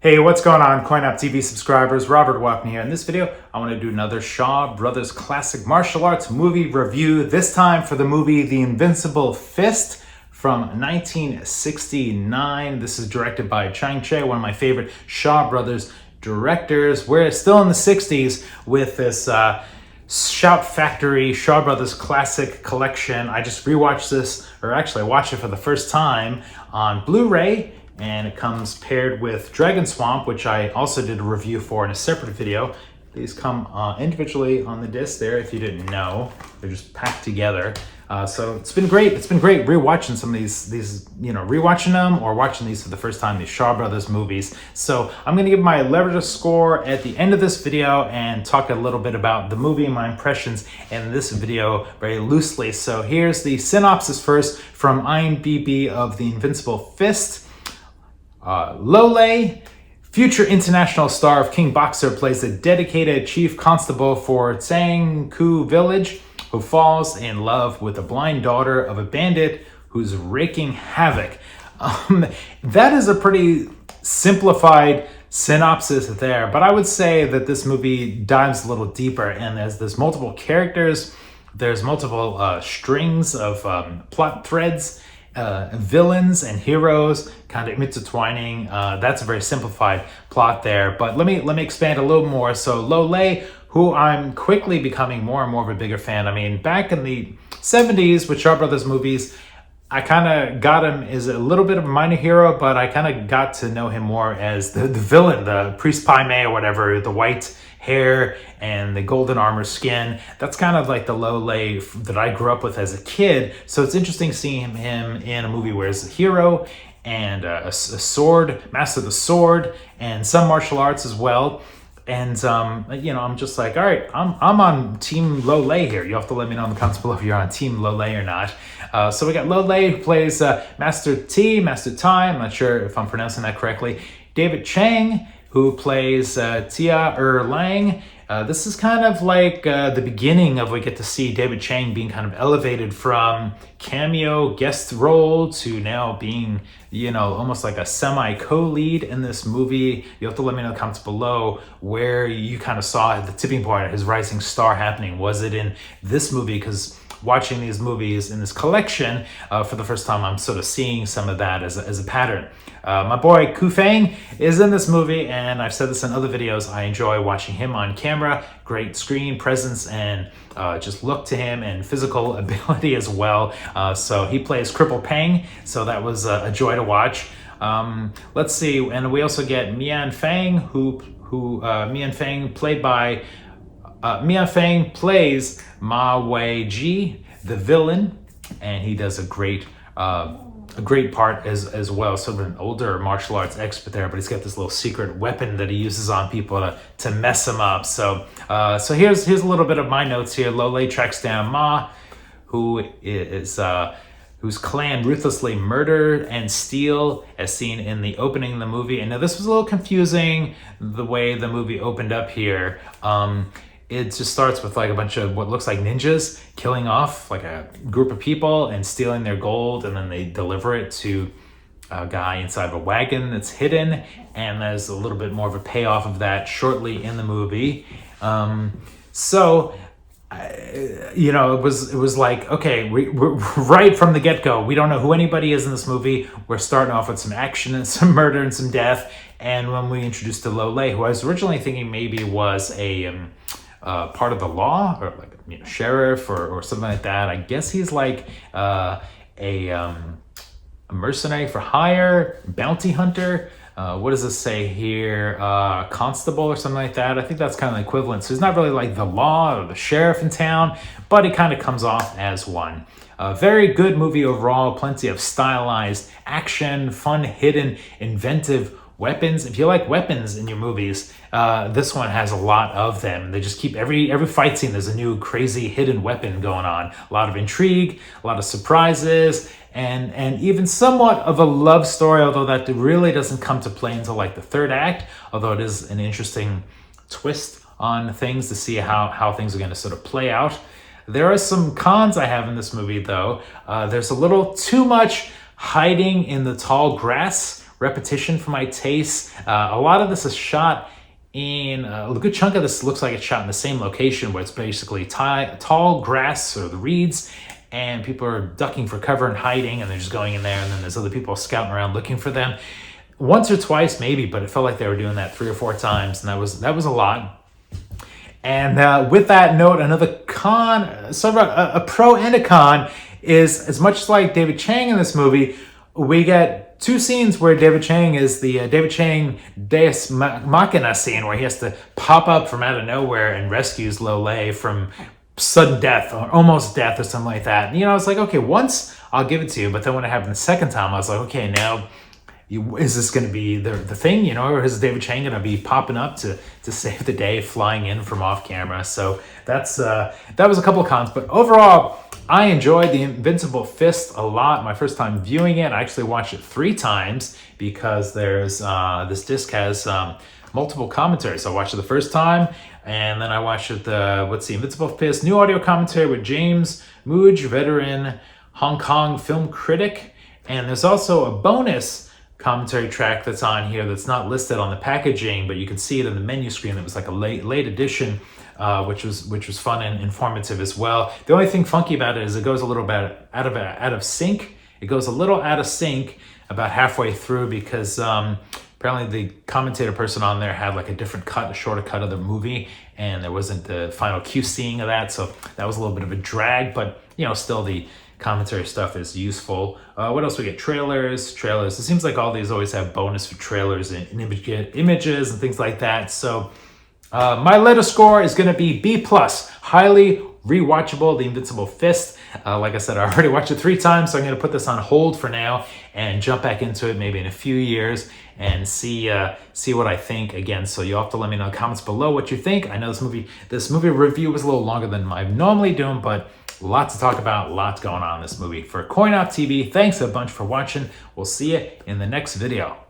Hey, what's going on, CoinOpTV subscribers? Robert walking here. In this video, I want to do another Shaw Brothers classic martial arts movie review, this time for the movie The Invincible Fist from 1969. This is directed by Chang Cheh, one of my favorite Shaw Brothers directors. We're still in the 60s with this Shout Factory Shaw Brothers classic collection. I just rewatched this, or actually I watched it for the first time on Blu-ray, and it comes paired with Dragon Swamp, which I also did a review for in a separate video. These come individually on the disc there, if you didn't know. They're just packed together. So it's been great. It's been great rewatching some of these, rewatching them or watching these for the first time, these Shaw Brothers movies. So I'm going to give my leverage score at the end of this video and talk a little bit about the movie and my impressions in this video very loosely. So here's the synopsis first from IMDb of The Invincible Fist. Lo Lieh, future international star of King Boxer, plays a dedicated chief constable for Chiang village who falls in love with the blind daughter of a bandit who's wreaking havoc. That is a pretty simplified synopsis there, but I would say that this movie dives a little deeper, and there's multiple characters, there's multiple strings of plot threads, villains and heroes kind of intertwining. That's a very simplified plot there, but let me expand a little more. So Lo Lieh, who I'm quickly becoming more and more of a bigger fan. I mean, back in the 70s with Shaw Brothers movies, I kind of got him as a little bit of a minor hero, but I kind of got to know him more as the villain, the Priest Pai Mei or whatever, the white hair and the golden armor skin. That's kind of like the Lo Lieh that I grew up with as a kid. So it's interesting seeing him in a movie where he's a hero and a sword, master of the sword, and some martial arts as well. And, I'm just like, all right, I'm on Team Lo Lieh here. You have to let me know in the comments below if you're on Team Lo Lieh or not. So we got Lo Lieh, who plays Master Tieh, I'm not sure if I'm pronouncing that correctly. David Chang, who plays Tieh Erh-lang. This is kind of like the beginning of we get to see David Chang being kind of elevated from cameo guest role to now being, almost like a semi-co-lead in this movie. You have to let me know in the comments below where you kind of saw the tipping point of his rising star happening. Was it in this movie? Because watching these movies in this collection for the first time, I'm sort of seeing some of that as a pattern. My boy Feng is in this movie, and I've said this in other videos. I enjoy watching him on camera. Great screen presence and just look to him, and physical ability as well. So he plays Crippled Peng, so that was a joy to watch. Let's see, and we also get Mien Fang, who Mien Fang played by Mien Fang plays Ma Wai-Jia, the villain, and he does a great part as well. Sort of an older martial arts expert there, but he's got this little secret weapon that he uses on people to mess them up. So here's a little bit of my notes here. Lo Lieh tracks down Ma, whose clan ruthlessly murder and steal, as seen in the opening of the movie. And now this was a little confusing, the way the movie opened up here. It just starts with like a bunch of what looks like ninjas killing off like a group of people and stealing their gold, and then they deliver it to a guy inside of a wagon that's hidden, and there's a little bit more of a payoff of that shortly in the movie. It was like, okay, we're right from the get-go, we don't know who anybody is in this movie. We're starting off with some action and some murder and some death, and when we introduced to Lo Lieh, who I was originally thinking maybe was a part of the law, or like sheriff or something like that. I guess he's like a mercenary for hire, bounty hunter. What does this say here? Constable or something like that. I think that's kind of the equivalent. So he's not really like the law or the sheriff in town, but he kind of comes off as one. Very good movie overall. Plenty of stylized action, fun, hidden, inventive weapons. If you like weapons in your movies, this one has a lot of them. They just keep every fight scene, there's a new crazy hidden weapon going on. A lot of intrigue, a lot of surprises, and even somewhat of a love story, although that really doesn't come to play until like the third act, although it is an interesting twist on things to see how things are going to sort of play out. There are some cons I have in this movie, though. There's a little too much hiding in the tall grass repetition for my taste. A lot of this is shot in a good chunk of this looks like it's shot in the same location, where it's basically tall grass or the reeds, and people are ducking for cover and hiding, and they're just going in there, and then there's other people scouting around looking for them. Once or twice maybe, but it felt like they were doing that 3 or 4 times, and that was a lot. And with that note, another con, sort of a pro and a con, is as much like David Chang in this movie, we get 2 scenes where David Chang is the David Chang Deus Machina scene, where he has to pop up from out of nowhere and rescues Lo Lieh from sudden death or almost death or something like that. And, you know, it's like, okay, once I'll give it to you, but then when it happened the second time, I was like, okay, now is this going to be the thing, you know, or is David Chang going to be popping up to save the day, flying in from off camera? So that was a couple of cons, but overall, I enjoyed the Invincible Fist a lot. My first time viewing it, I actually watched it 3 times because there's this disc has multiple commentaries. So I watched it the first time, and then I watched it Invincible Fist new audio commentary with James Muj, veteran Hong Kong film critic, and there's also a bonus commentary track that's on here that's not listed on the packaging, but you can see it in the menu screen. It was like a late edition, which was fun and informative as well. The only thing funky about it is it goes a little bit out of sync. It goes a little out of sync about halfway through because apparently the commentator person on there had like a shorter cut of the movie, and there wasn't the final QCing of that, so that was a little bit of a drag. But you know, still the commentary stuff is useful. What else we get? Trailers. It seems like all these always have bonus for trailers and images and things like that. So my letter score is going to be B+. Highly rewatchable, The Invincible Fist. Like I said, I already watched it 3 times, so I'm going to put this on hold for now and jump back into it maybe in a few years and see what I think again. So you'll have to let me know in the comments below what you think. I know this movie review was a little longer than I'm normally doing, but lots to talk about, lots going on in this movie. For CoinOpTV, thanks a bunch for watching. We'll see you in the next video.